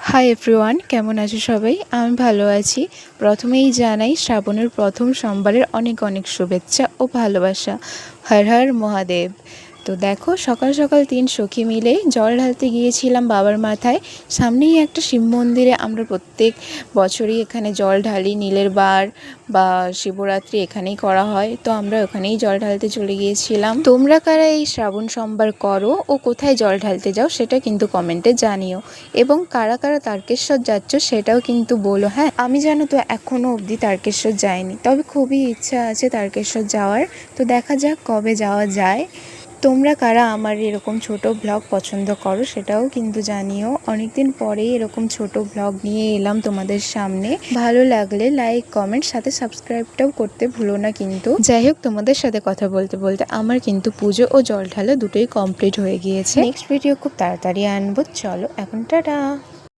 Hi everyone, কেমন আছো সবাই? আমি ভালো আছি। প্রথমেই জানাই শ্রাবণের প্রথম সোমবারের অনেক অনেক শুভেচ্ছা ও ভালোবাসা। হর হর মহাদেব। তো দেখো, সকাল সকাল 3 সখী মিলে জল ঢালতে গিয়েছিলাম বাবার মাথায়। সামনেই একটা শিব মন্দিরে আমরা প্রত্যেক বছরই এখানে জল ঢালি। নীলের বার বা শিবরাত্রি এখানেই করা হয়, তো আমরা ওখানেই জল ঢালতে চলে গিয়েছিলাম। তোমরা কারা এই শ্রাবণ সোমবার করো ও কোথায় জল ঢালতে যাও সেটা কিন্তু কমেন্টে জানিও, এবং কারা কারা তারকেশ্বর যাচ্ছ সেটাও কিন্তু বলো। হ্যাঁ, আমি জানো তো এখনও অবধি তারকেশ্বর যাইনি, তবে খুবই ইচ্ছা আছে তারকেশ্বর যাওয়ার। তো দেখা যাক কবে যাওয়া যায়। তোমরা কারা আমার এরকম ছোট ব্লগ পছন্দ করো সেটাও কিন্তু জানিও। অনেকদিন পরেই এরকম ছোট ব্লগ নিয়ে এলাম তোমাদের সামনে। ভালো লাগলে লাইক, কমেন্ট, সাথে সাবস্ক্রাইবটাও করতে ভুলো না কিন্তু। যাই হোক, তোমাদের সাথে কথা বলতে বলতে আমার কিন্তু পুজো ও জল ঢালা দুটোই কমপ্লিট হয়ে গিয়েছে। নেক্সট ভিডিও খুব তাড়াতাড়ি আনবো। চলো এখন টাটা।